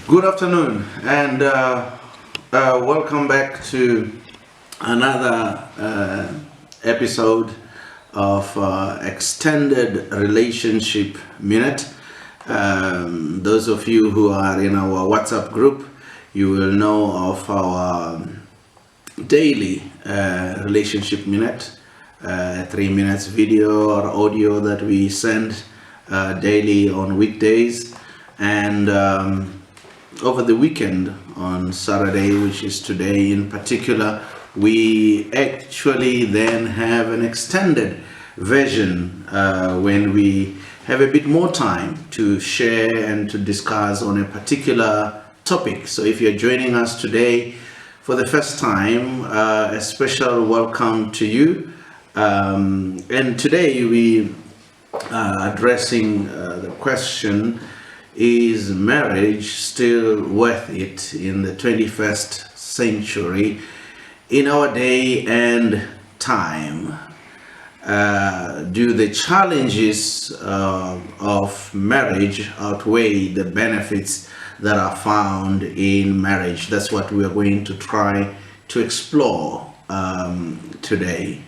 Good afternoon, and welcome back to another episode of Extended Relationship Minute. Those of you who are in our WhatsApp group, you will know of our daily relationship minute, 3 minutes video or audio that we send daily on weekdays, and over the weekend on Saturday, which is today in particular, we actually then have an extended version when we have a bit more time to share and to discuss on a particular topic. So if you're joining us today for the first time, a special welcome to you. And today we are addressing the question, is marriage still worth it in the 21st century, in our day and time? Do the challenges of marriage outweigh the benefits that are found in marriage? That's what we are going to try to explore today.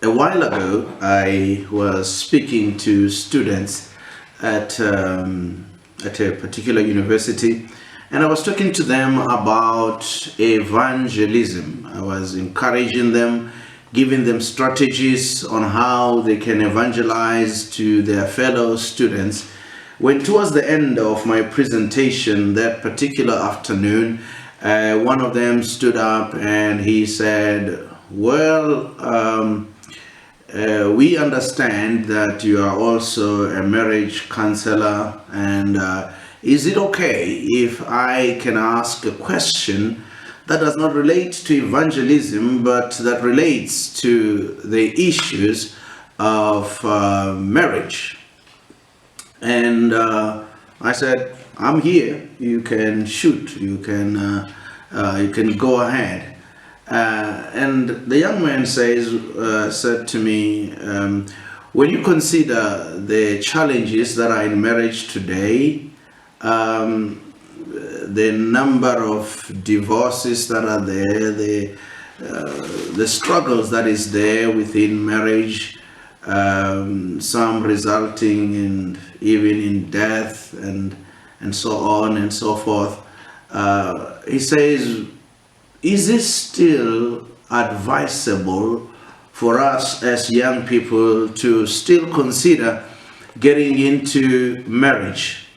A while ago, I was speaking to students at a particular university, and I was talking to them about evangelism. I was encouraging them, giving them strategies on how they can evangelize to their fellow students. When towards the end of my presentation that particular afternoon, one of them stood up and he said, well, we understand that you are also a marriage counselor, and is it okay if I can ask a question that does not relate to evangelism but that relates to the issues of marriage? And I said, I'm here, you can shoot, you can go ahead. And the young man said to me, when you consider the challenges that are in marriage today, the number of divorces that are there, the struggles that is there within marriage, some resulting in even in death and so on and so forth, he says, is it still advisable for us as young people to still consider getting into marriage?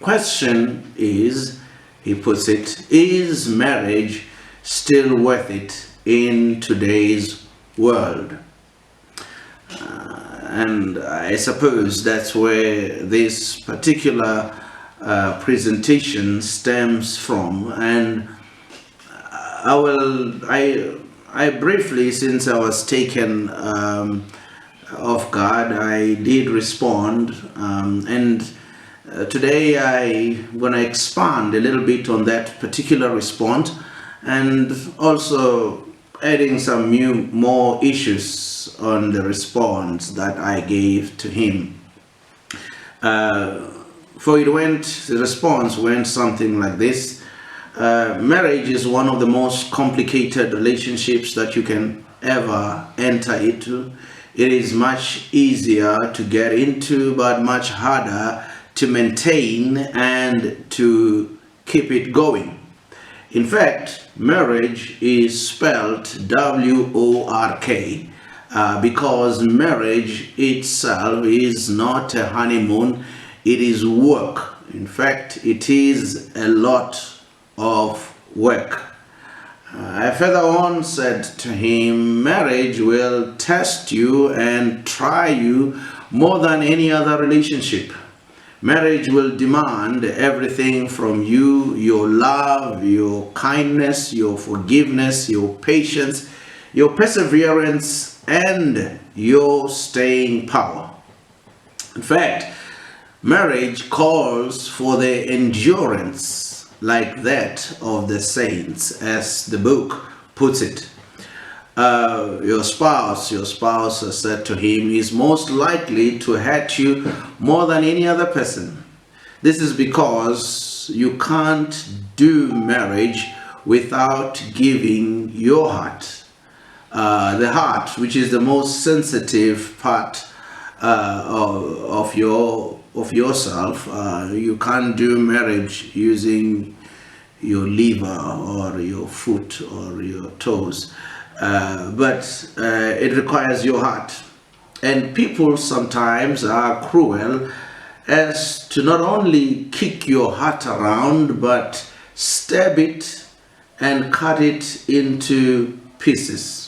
Question is, he puts it, is marriage still worth it in today's world? And I suppose that's where this particular presentation stems from. And I briefly, since I was taken off guard, I did respond, and today I'm going to expand a little bit on that particular response, and also adding some more issues on the response that I gave to him. The response went something like this. Marriage is one of the most complicated relationships that you can ever enter into. It is much easier to get into, but much harder to maintain and to keep it going. In fact, marriage is spelled W-O-R-K because marriage itself is not a honeymoon, it is work. In fact, it is a lot of work. I further on said to him, marriage will test you and try you more than any other relationship. Marriage will demand everything from you: your love, your kindness, your forgiveness, your patience, your perseverance, and your staying power. In fact, marriage calls for the endurance like that of the saints, as the book puts it. your spouse has said to him, is most likely to hurt you more than any other person. This is because you can't do marriage without giving your heart. The heart, which is the most sensitive part of yourself. You can't do marriage using your liver or your foot or your toes, but it requires your heart. And people sometimes are cruel as to not only kick your heart around, but stab it and cut it into pieces.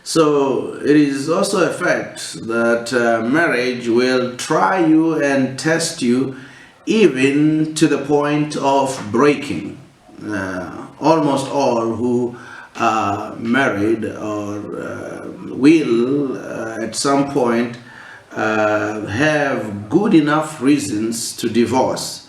So it is also a fact that marriage will try you and test you even to the point of breaking. Almost all who are married or will at some point have good enough reasons to divorce.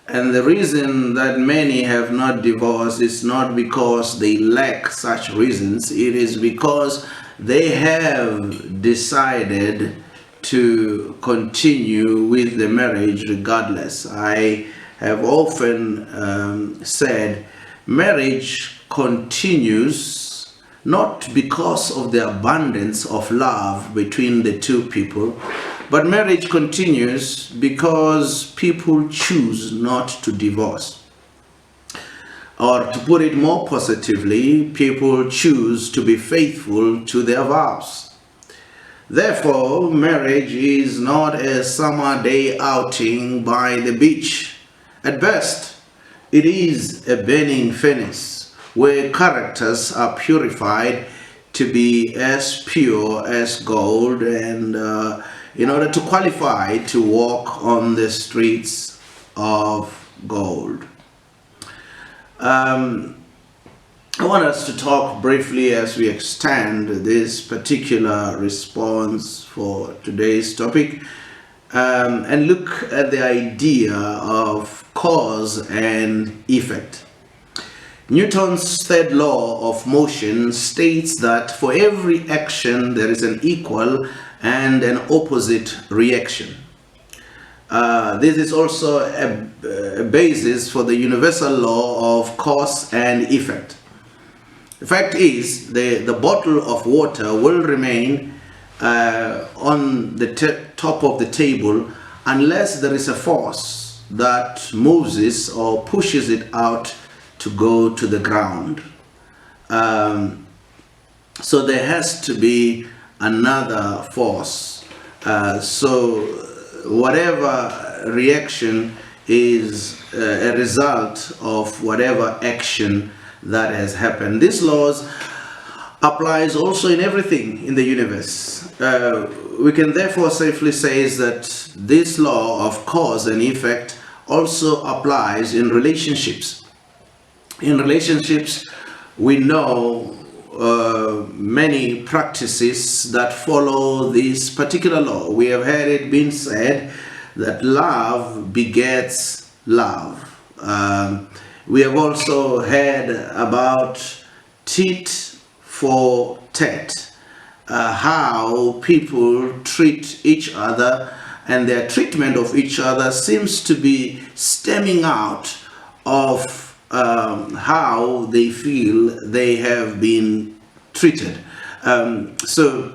And the reason that many have not divorced is not because they lack such reasons. It is because they have decided to continue with the marriage regardless. I have often said marriage continues not because of the abundance of love between the two people, but marriage continues because people choose not to divorce. Or to put it more positively, people choose to be faithful to their vows. Therefore, marriage is not a summer day outing by the beach. At best, it is a burning furnace where characters are purified to be as pure as gold, and in order to qualify to walk on the streets of gold. I want us to talk briefly as we extend this particular response for today's topic, and look at the idea of cause and effect. Newton's third law of motion states that for every action there is an equal and an opposite reaction. This is also a basis for the universal law of cause and effect. The fact is, the bottle of water will remain on the top of the table unless there is a force that moves it or pushes it out to go to the ground. So there has to be another force. So whatever reaction is a result of whatever action that has happened. This laws applies also in everything in the universe. We can therefore safely say that this law of cause and effect also applies in relationships. In relationships, we know many practices that follow this particular law. We have heard it being said that love begets love. We have also heard about tit for tat, how people treat each other, and their treatment of each other seems to be stemming out of how they feel they have been treated. So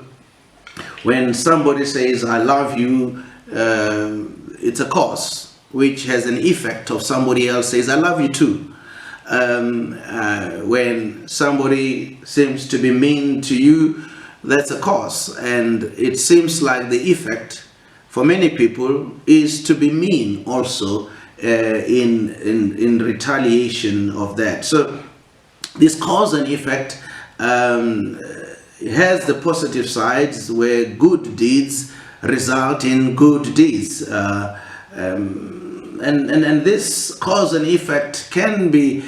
when somebody says, I love you, it's a cause which has an effect of somebody else says, I love you too. When somebody seems to be mean to you, that's a cause. And it seems like the effect for many people is to be mean also in retaliation of that. So this cause and effect has the positive sides where good deeds result in good deeds. And this cause and effect can be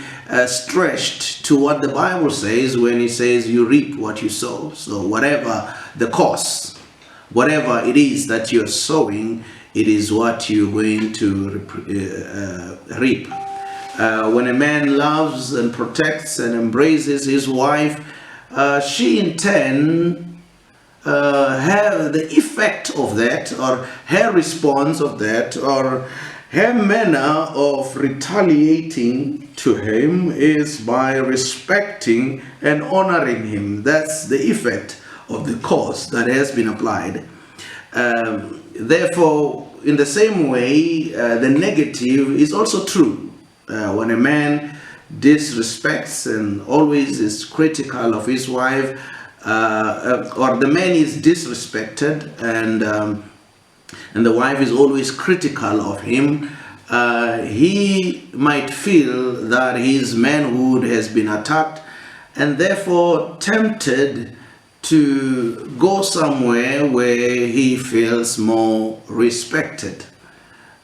stretched to what the Bible says when it says you reap what you sow. So whatever the cause, whatever it is that you're sowing, it is what you're going to reap. When a man loves and protects and embraces his wife, she in turn her the effect of that, or her response of that, or her manner of retaliating to him is by respecting and honoring him. That's the effect of the cause that has been applied. Therefore, in the same way, the negative is also true. When a man disrespects and always is critical of his wife, or the man is disrespected and the wife is always critical of him, he might feel that his manhood has been attacked and therefore tempted to go somewhere where he feels more respected.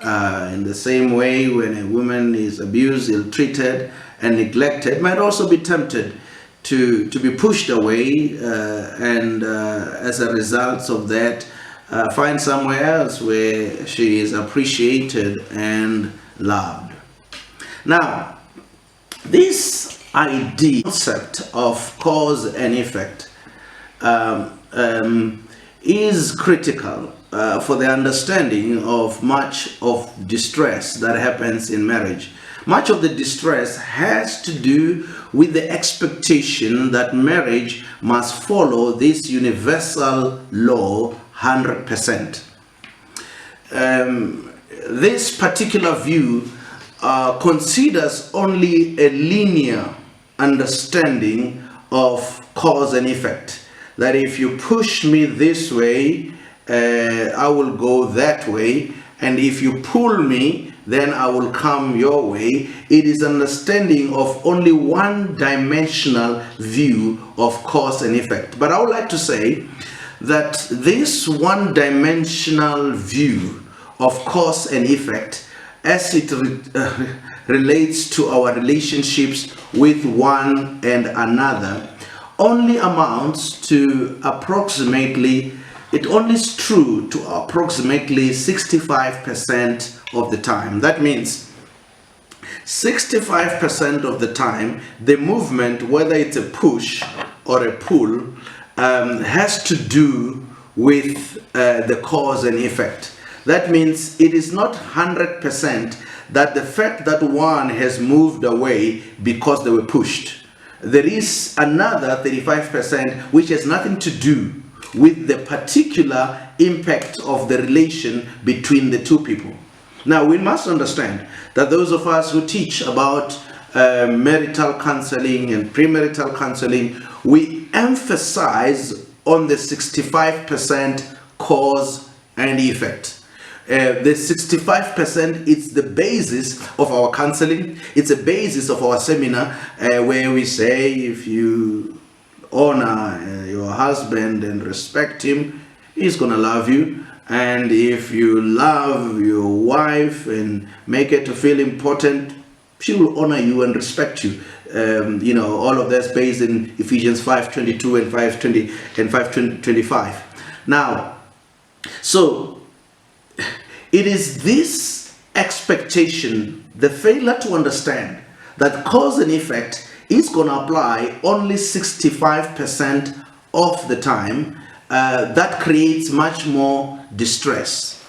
In the same way, when a woman is abused, ill-treated, and neglected, might also be tempted to be pushed away, and as a result of that, find somewhere else where she is appreciated and loved. Now, this concept of cause and effect is critical for the understanding of much of distress that happens in marriage. Much of the distress has to do with the expectation that marriage must follow this universal law 100%. This particular view considers only a linear understanding of cause and effect. That if you push me this way, I will go that way, and if you pull me, then I will come your way. It is understanding of only one-dimensional view of cause and effect. But I would like to say that this one-dimensional view of cause and effect, as it relates to our relationships with one and another, only amounts to approximately, it only is true to approximately 65% of the time. That means 65% of the time, the movement, whether it's a push or a pull, has to do with the cause and effect. That means it is not 100% that the fact that one has moved away because they were pushed. There is another 35% which has nothing to do with the particular impact of the relation between the two people. Now, we must understand that those of us who teach about marital counseling and premarital counseling, we emphasize on the 65% cause and effect. The 65%, it's the basis of our counseling. It's a basis of our seminar where we say if you honor your husband and respect him, he's going to love you. And if you love your wife and make her to feel important, she will honor you and respect you. All of that's based in Ephesians 5:22 and 5:20 and 5:25. Now, so it is this expectation, the failure to understand that cause and effect is going to apply only 65% of the time, that creates much more distress,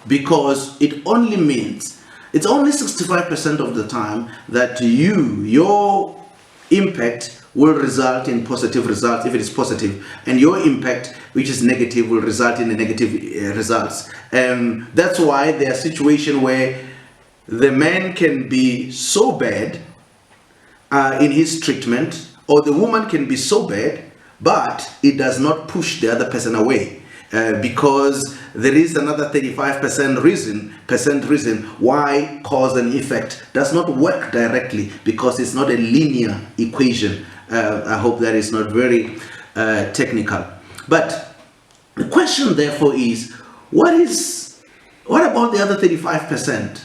because it only means it's only 65% of the time that your impact will result in positive results if it is positive, and your impact, which is negative, will result in the negative results. That's why there are situations where the man can be so bad in his treatment, or the woman can be so bad, but it does not push the other person away. Because there is another 35% reason why cause and effect does not work directly, because it's not a linear equation. I hope that is not very technical. But the question therefore is, what about the other 35%?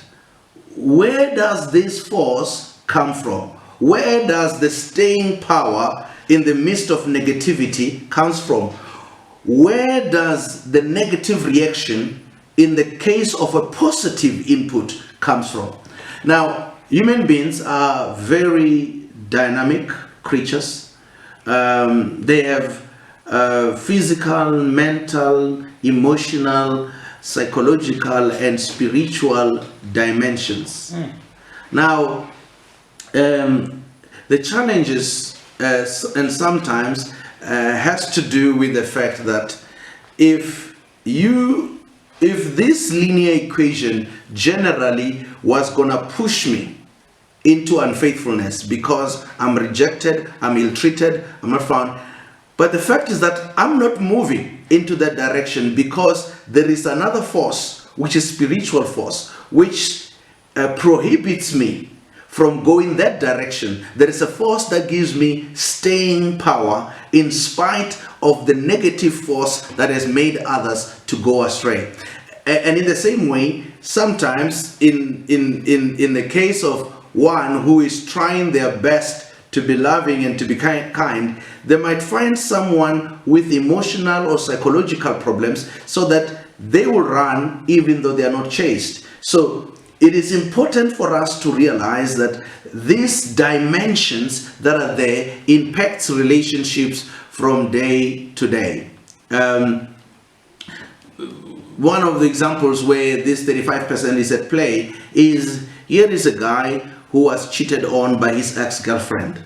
Where does this force come from? Where does the staying power in the midst of negativity comes from? Where does the negative reaction in the case of a positive input comes from? Now, human beings are very dynamic creatures. They have physical, mental, emotional, psychological, and spiritual dimensions. Now, the challenges and sometimes has to do with the fact that if this linear equation generally was gonna push me into unfaithfulness because I'm rejected, I'm ill-treated, I'm not found. But the fact is that I'm not moving into that direction because there is another force, which is spiritual force, which prohibits me from going that direction. There is a force that gives me staying power in spite of the negative force that has made others to go astray. And in the same way, sometimes in the case of one who is trying their best to be loving and to be kind, they might find someone with emotional or psychological problems so that they will run even though they are not chased. So it is important for us to realize that these dimensions that are there impacts relationships from day to day. One of the examples where this 35% is at play is, here is a guy who was cheated on by his ex-girlfriend,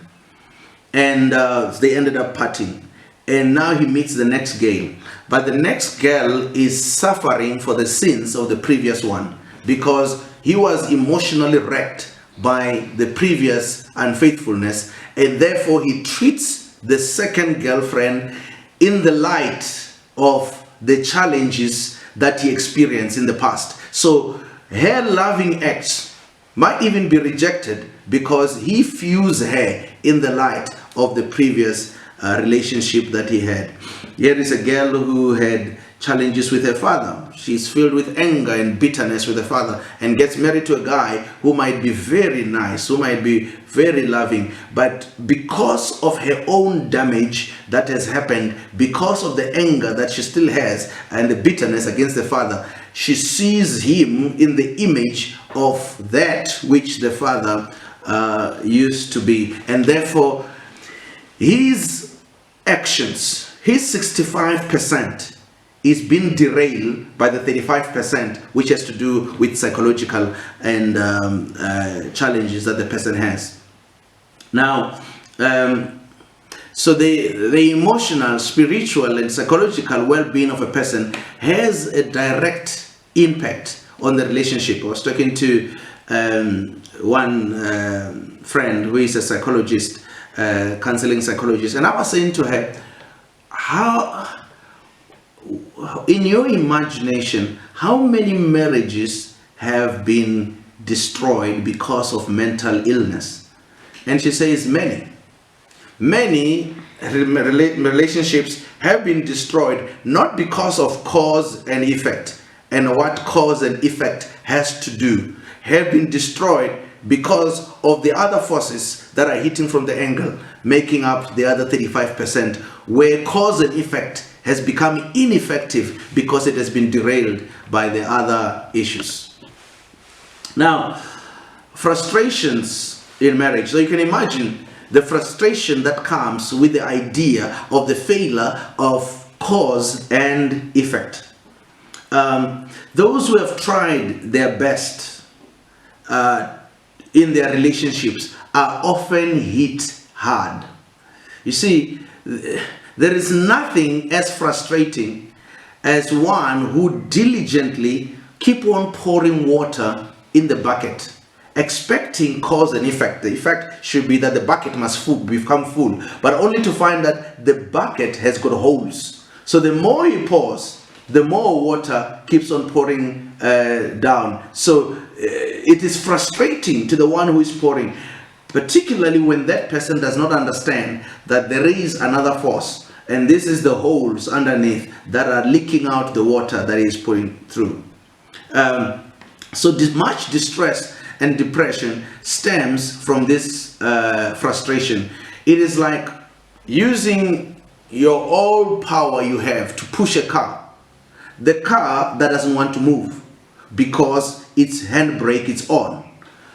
and they ended up partying, and now he meets the next girl, but the next girl is suffering for the sins of the previous one because he was emotionally wrecked by the previous unfaithfulness, and therefore he treats the second girlfriend in the light of the challenges that he experienced in the past. So her loving ex might even be rejected because he views her in the light of the previous relationship that he had. Here is a girl who had challenges with her father. She's filled with anger and bitterness with her father and gets married to a guy who might be very nice, who might be very loving, but because of her own damage that has happened, because of the anger that she still has and the bitterness against the father, she sees him in the image of that which the father used to be, and therefore his actions, his 65% is being derailed by the 35%, which has to do with psychological and challenges that the person has. Now, so the emotional, spiritual, and psychological well-being of a person has a direct impact on the relationship. I was talking to one friend who is a psychologist, counseling psychologist, and I was saying to her, how, in your imagination, how many marriages have been destroyed because of mental illness? And she says many. Many relationships have been destroyed not because of cause and effect, and what cause and effect has to do, have been destroyed because of the other forces that are hitting from the angle, making up the other 35%, where cause and effect has become ineffective because it has been derailed by the other issues. Now, frustrations in marriage. So you can imagine the frustration that comes with the idea of the failure of cause and effect. Those who have tried their best in their relationships are often hit hard. You see, there is nothing as frustrating as one who diligently keep on pouring water in the bucket, expecting cause and effect. The effect should be that the bucket must become full, but only to find that the bucket has got holes. So the more he pours, the more water keeps on pouring down. So it is frustrating to the one who is pouring, particularly when that person does not understand that there is another force, and this is the holes underneath that are leaking out the water that is pouring through. So much distress and depression stems from this frustration. It is like using your all power you have to push a car. The car that doesn't want to move because its handbrake is on.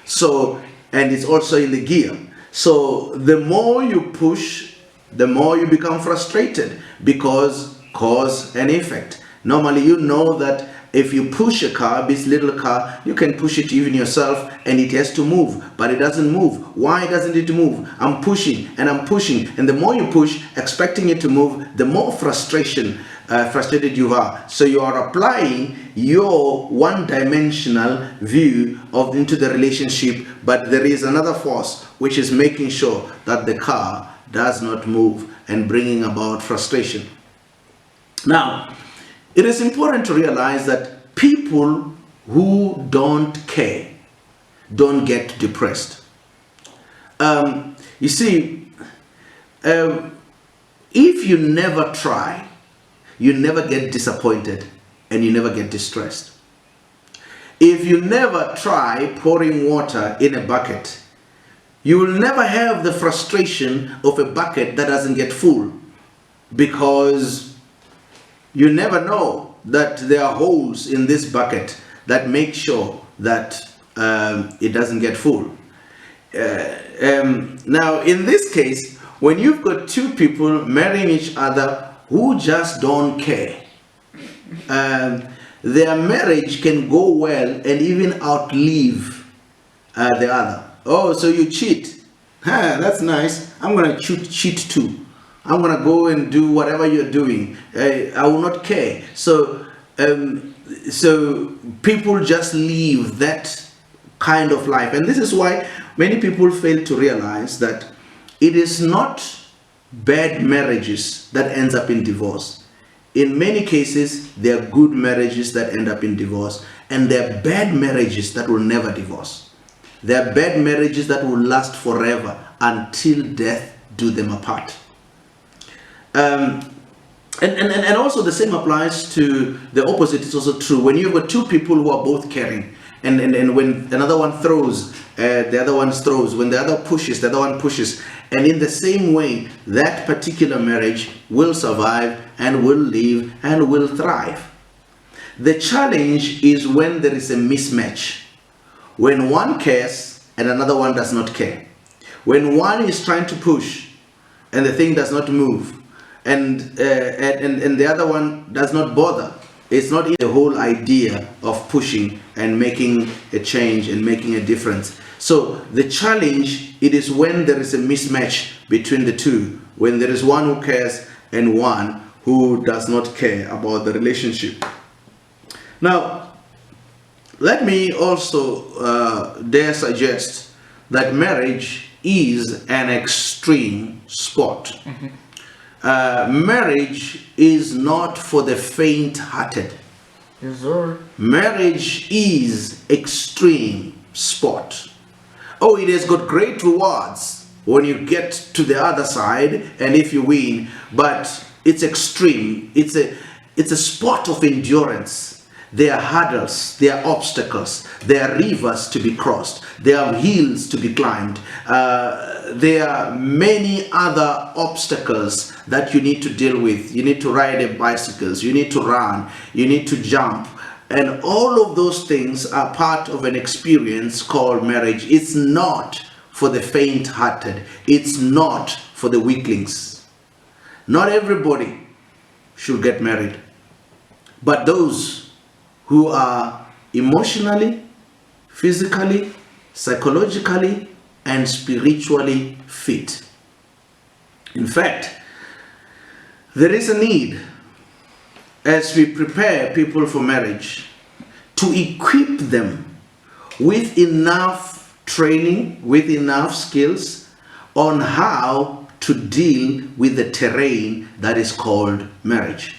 So, and it's also in the gear. So the more you push the more you become frustrated, because cause and effect. Normally, you know that if you push a car, this little car, you can push it even yourself and it has to move, but it doesn't move. Why doesn't it move? I'm pushing and I'm pushing, and the more you push, expecting it to move, the more frustrated you are. So you are applying your one-dimensional view into the relationship, but there is another force which is making sure that the car does not move and bringing about frustration. Now, it is important to realize that people who don't care don't get depressed. You see, if you never try, you never get disappointed and you never get distressed. If you never try pouring water in a bucket, you will never have the frustration of a bucket that doesn't get full, because you never know that there are holes in this bucket that make sure that it doesn't get full. Now, in this case, when you've got two people marrying each other who just don't care, their marriage can go well and even outlive the other. Oh, so you cheat? That's nice. I'm going to cheat too. I'm going to go and do whatever you're doing. I will not care. So people just live that kind of life. And this is why many people fail to realize that it is not bad marriages that ends up in divorce. In many cases, there are good marriages that end up in divorce, and there are bad marriages that will never divorce. There are bad marriages that will last forever until death do them apart. And also the same applies to the opposite. It's also true when you've got two people who are both caring, and when another one throws, the other one throws. When the other pushes, the other one pushes. And in the same way, that particular marriage will survive and will live and will thrive. The challenge is when there is a mismatch. When one cares and another one does not care. When one is trying to push and the thing does not move, and the other one does not bother. It's not the whole idea of pushing and making a change and making a difference. So the challenge, it is when there is a mismatch between the two, when there is one who cares and one who does not care about the relationship. Now, let me also dare suggest that marriage is an extreme sport. Mm-hmm. Marriage is not for the faint-hearted. Yes, sir. Marriage is extreme sport. Oh, it has got great rewards when you get to the other side and if you win, but it's extreme. It's a sport of endurance. There are hurdles, there are obstacles, there are rivers to be crossed, there are hills to be climbed, there are many other obstacles that you need to deal with. You need to ride a bicycle, you need to run, you need to jump, and all of those things are part of an experience called marriage. It's not for the faint-hearted. It's not for the weaklings. Not everybody should get married, but those who are emotionally, physically, psychologically, and spiritually fit. In fact, there is a need, as we prepare people for marriage, to equip them with enough training, with enough skills on how to deal with the terrain that is called marriage.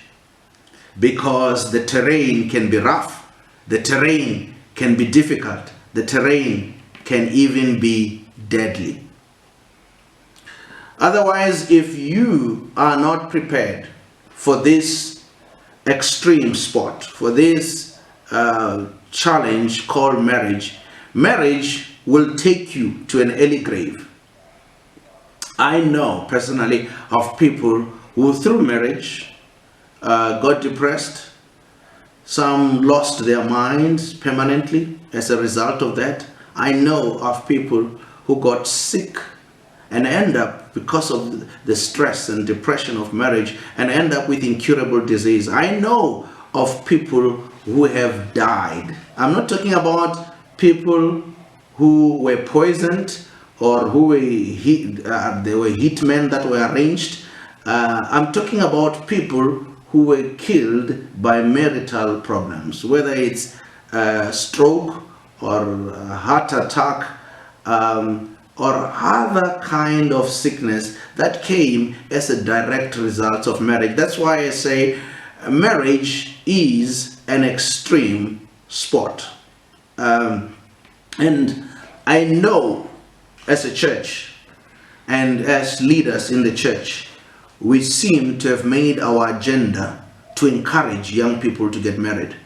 Because the terrain can be rough, the terrain can be difficult, the terrain can even be deadly. Otherwise, if you are not prepared for this extreme sport, for this challenge called marriage, marriage will take you to an early grave. I know personally of people who through marriage got depressed. Some lost their minds permanently as a result of that. I know of people who got sick and end up, because of the stress and depression of marriage, and end up with incurable disease. I know of people who have died. I'm not talking about people who were poisoned or who were they were hitmen that were arranged. I'm talking about people who were killed by marital problems, whether it's stroke or heart attack, or other kind of sickness that came as a direct result of marriage. That's why I say marriage is an extreme sport. And I know as a church and as leaders in the church, we seem to have made our agenda to encourage young people to get married,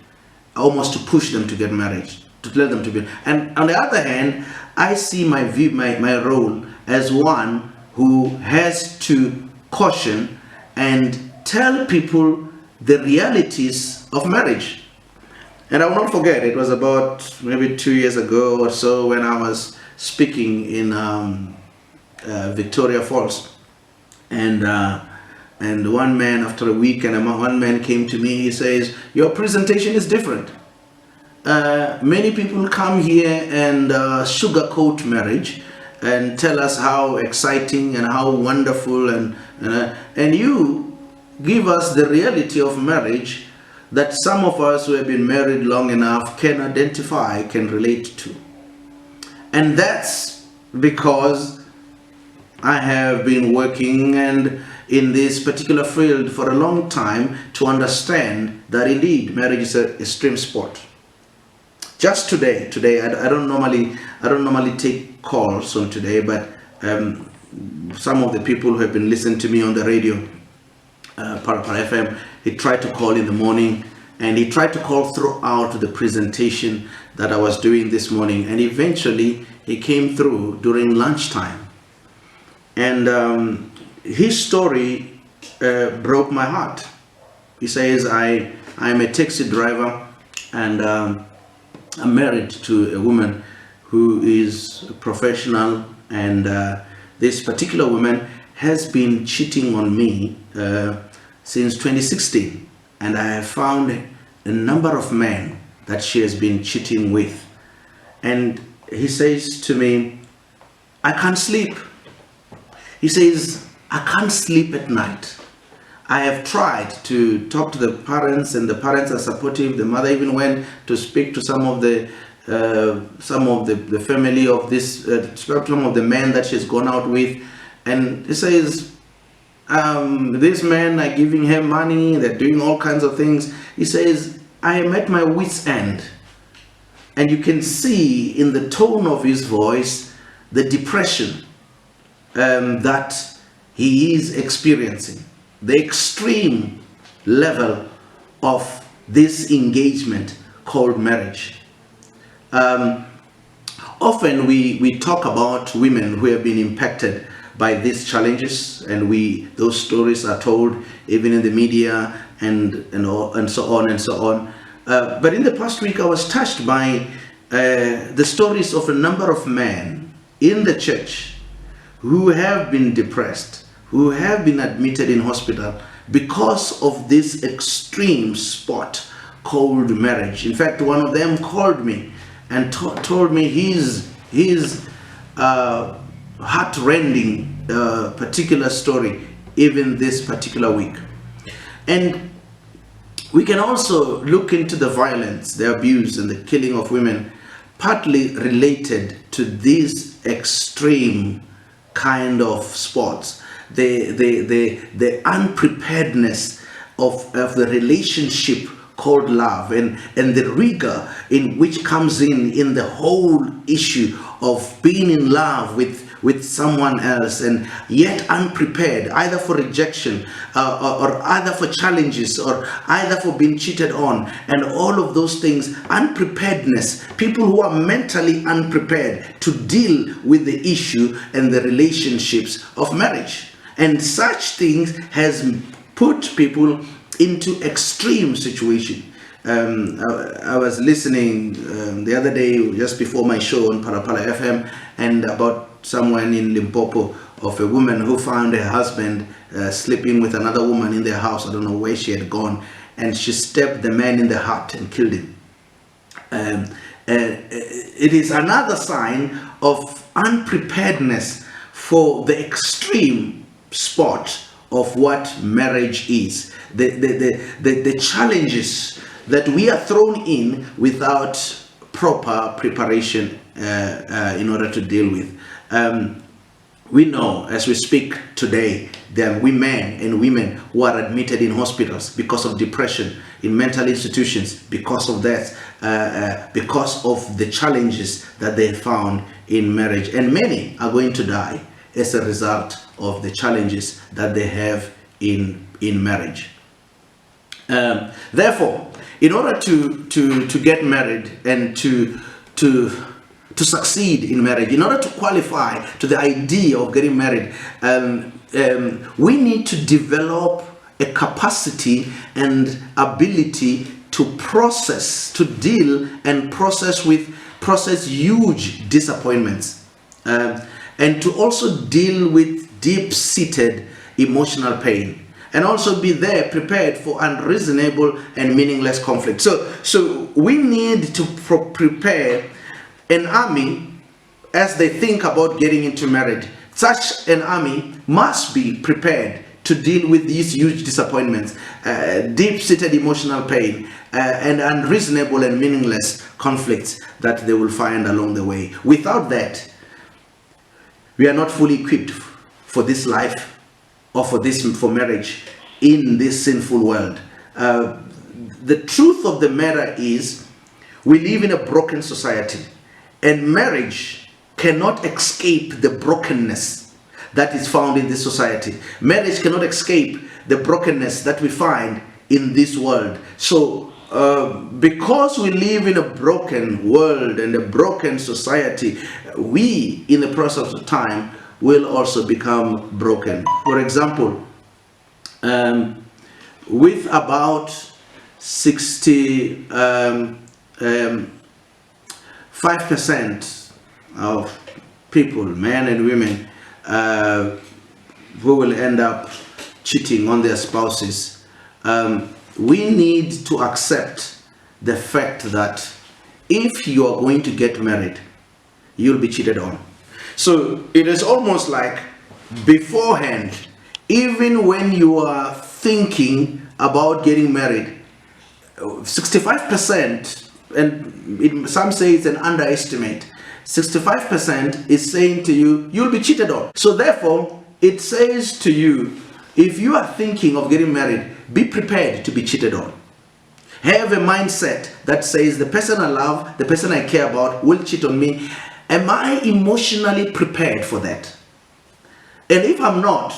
almost to push them to get married, to tell them to be. And on the other hand, I see my role as one who has to caution and tell people the realities of marriage. And I will not forget, it was about maybe 2 years ago or so when I was speaking in Victoria Falls. And one man, after a week, one man came to me, he says, "Your presentation is different. Many people come here and sugarcoat marriage and tell us how exciting and how wonderful, and you give us the reality of marriage that some of us who have been married long enough can identify, can relate to." And that's because I have been working and in this particular field for a long time to understand that indeed marriage is an extreme sport. Just today, I don't normally take calls on today, but some of the people who have been listening to me on the radio, Parapara FM, he tried to call in the morning, and he tried to call throughout the presentation that I was doing this morning, and eventually he came through during lunchtime. And his story broke my heart. He says, I'm a taxi driver, and I'm married to a woman who is a professional, and this particular woman has been cheating on me since 2016, and I have found a number of men that she has been cheating with. And he says to me, "I can't sleep." He says, "I can't sleep at night. I have tried to talk to the parents, and the parents are supportive. The mother even went to speak to some of the family of this, some of the men that she's gone out with, and he says, these men are giving her money. They're doing all kinds of things." He says, "I am at my wit's end," and you can see in the tone of his voice the depression that he is experiencing, the extreme level of this engagement called marriage. Often we talk about women who have been impacted by these challenges, and those stories are told even in the media and so on. But in the past week, I was touched by the stories of a number of men in the church who have been depressed, who have been admitted in hospital because of this extreme sport called marriage. In fact, one of them called me and told me his heart-rending particular story, even this particular week. And we can also look into the violence, the abuse, and the killing of women, partly related to these extreme kind of sports, the unpreparedness of the relationship called love, and the rigor in which comes in the whole issue of being in love with someone else, and yet unprepared either for rejection or either for challenges, or either for being cheated on, and all of those things. Unpreparedness, people who are mentally unprepared to deal with the issue and the relationships of marriage. And such things has put people into extreme situation. I was listening the other day, just before my show on Parapara FM, and about someone in Limpopo of a woman who found her husband sleeping with another woman in their house. I don't know where she had gone, and she stabbed the man in the heart and killed him. It is another sign of unpreparedness for the extreme spot of what marriage is. The challenges that we are thrown in without proper preparation in order to deal with. We know as we speak today, there are men and women who are admitted in hospitals because of depression, in mental institutions because of that, because of the challenges that they found in marriage. And many are going to die as a result of the challenges that they have in marriage. Therefore, in order to get married and to succeed in marriage, in order to qualify to the idea of getting married, we need to develop a capacity and ability to process, to deal and process huge disappointments, and to also deal with deep-seated emotional pain, and also be there prepared for unreasonable and meaningless conflict. So we need to prepare an army as they think about getting into marriage. Such an army must be prepared to deal with these huge disappointments, deep-seated emotional pain, and unreasonable and meaningless conflicts that they will find along the way. Without that, we are not fully equipped for this life or for marriage in this sinful world. The truth of the matter is, we live in a broken society, and marriage cannot escape the brokenness that is found in this society. Marriage cannot escape the brokenness that we find in this world. So because we live in a broken world and a broken society, we, in the process of time, will also become broken. For example, with about 5% of people, men and women, who will end up cheating on their spouses, we need to accept the fact that if you are going to get married, you'll be cheated on. So it is almost like beforehand, even when you are thinking about getting married, 65%, and some say it's an underestimate, 65% is saying to you, you'll be cheated on. So therefore, it says to you, if you are thinking of getting married, be prepared to be cheated on. Have a mindset that says, the person I love, the person I care about will cheat on me. Am I emotionally prepared for that? And if I'm not,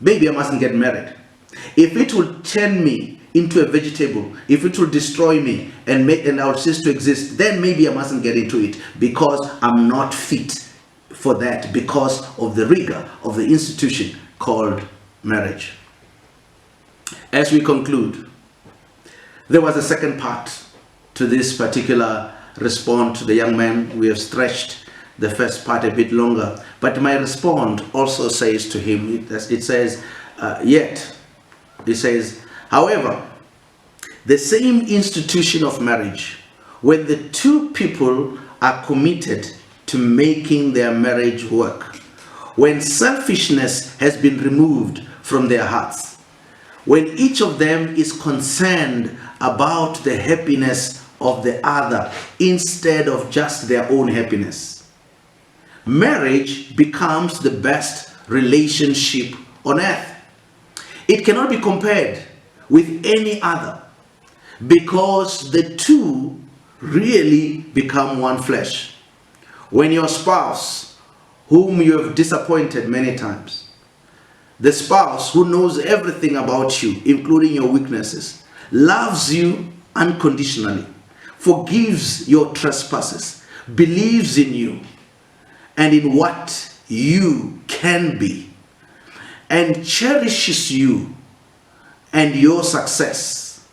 maybe I mustn't get married. If it will turn me into a vegetable, if it will destroy me and I'll cease to exist, then maybe I mustn't get into it, because I'm not fit for that, because of the rigor of the institution called marriage. As we conclude, there was a second part to this particular response to the young man. We have stretched the first part a bit longer, but my response also says to him, it says, however, the same institution of marriage, when the two people are committed to making their marriage work, when selfishness has been removed from their hearts, when each of them is concerned about the happiness of the other instead of just their own happiness, marriage becomes the best relationship on earth. It cannot be compared with any other, because the two really become one flesh. When your spouse, whom you have disappointed many times, the spouse who knows everything about you, including your weaknesses, loves you unconditionally, forgives your trespasses, believes in you and in what you can be, and cherishes you and your success,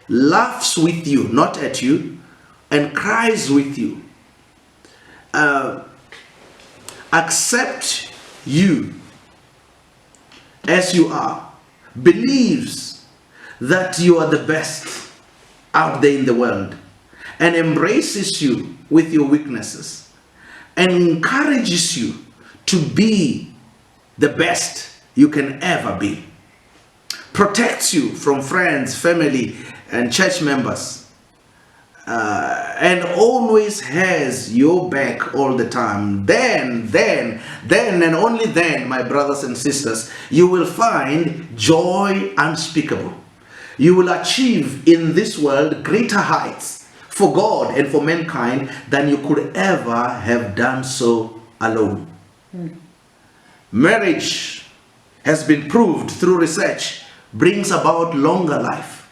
laughs with you, not at you, and cries with you, accept you as you are, believes that you are the best out there in the world, and embraces you with your weaknesses, and encourages you to be the best you can ever be, protects you from friends, family, and church members, and always has your back all the time, then, and only then, my brothers and sisters, you will find joy unspeakable. You will achieve in this world greater heights for God and for mankind than you could ever have done so alone. Marriage has been proved through research brings about longer life.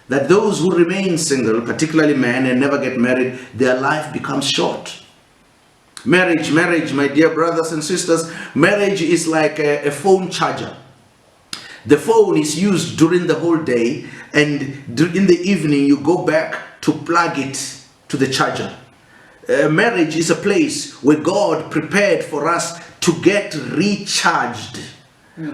That those who remain single, particularly men, and never get married, their life becomes short. Marriage, my dear brothers and sisters, marriage is like a phone charger. The phone is used during the whole day, and in the evening you go back to plug it to the charger. Marriage is a place where God prepared for us to get recharged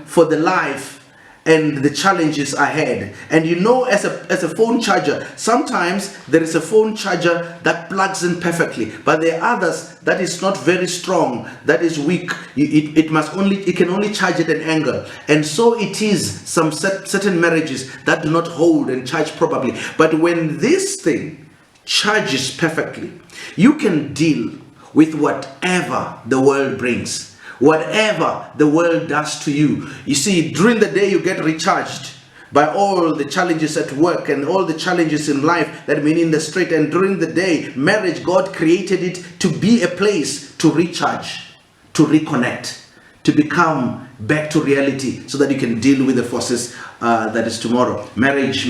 for the life and the challenges ahead. And you know, as a phone charger, sometimes there is a phone charger that plugs in perfectly, but there are others that is not very strong, that is weak. It can only charge at an angle. And so it is some certain marriages that do not hold and charge properly. But when this thing charges perfectly, you can deal with whatever the world brings. Whatever the world does to you. You see, during the day you get recharged by all the challenges at work and all the challenges in life that mean in the street. And during the day, marriage, God created it to be a place to recharge, to reconnect, to become back to reality so that you can deal with the forces that is tomorrow. Marriage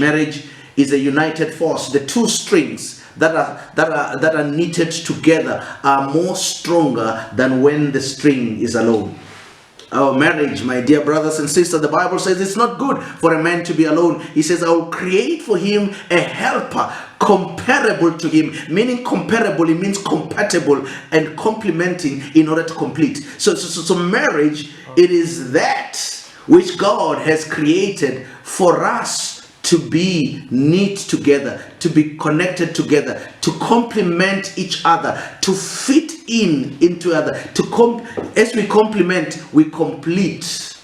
is a united force. The two strings that are knitted together are more stronger than when the string is alone. Our marriage, my dear brothers and sisters, the Bible says it's not good for a man to be alone. He says, I will create for him a helper comparable to him. Meaning comparable, it means compatible and complementing in order to complete. So marriage, it is that which God has created for us to be knit together, to be connected together, to complement each other, to fit into other. As we complement, we complete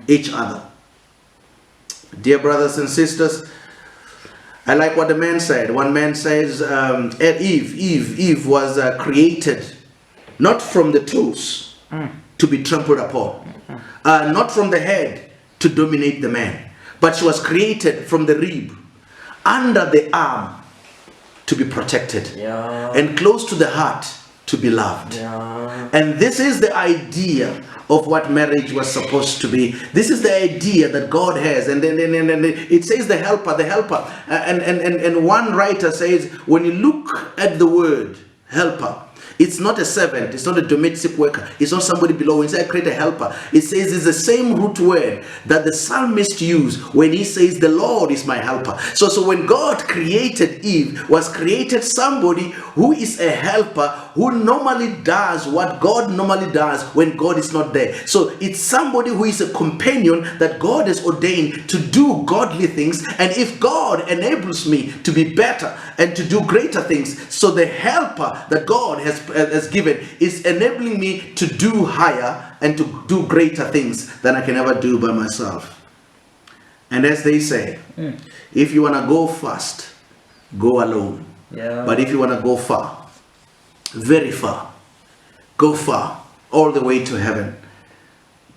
each other. Dear brothers and sisters, I like what the man said. One man says, Eve was created not from the toes to be trampled upon, not from the head to dominate the man, but she was created from the rib, under the arm, to be protected, and close to the heart, to be loved. And this is the idea of what marriage was supposed to be. This is the idea that God has. And then it says the helper. And one writer says, when you look at the word helper, it's not a servant, it's not a domestic worker, it's not somebody below. Instead, create a helper. It says it's the same root word that the psalmist used when he says, the Lord is my helper. So when God created Eve, was created somebody who is a helper, who normally does what God normally does when God is not there. So it's somebody who is a companion that God has ordained to do godly things. And if God enables me to be better and to do greater things, so the helper that God has given is enabling me to do higher and to do greater things than I can ever do by myself. And as they say, if you want to go fast, go alone. But if you want to go far, very far, go far, all the way to heaven,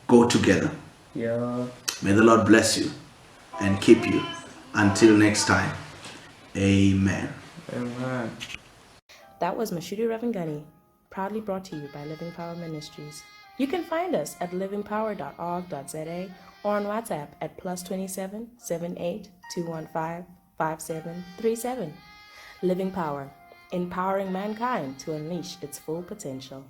go together. May the Lord bless you and keep you until next time. Amen. That was Mashudu Ravhengani, proudly brought to you by Living Power Ministries. You can find us at livingpower.org.za or on WhatsApp at +27 78 215 5737. Living Power, empowering mankind to unleash its full potential.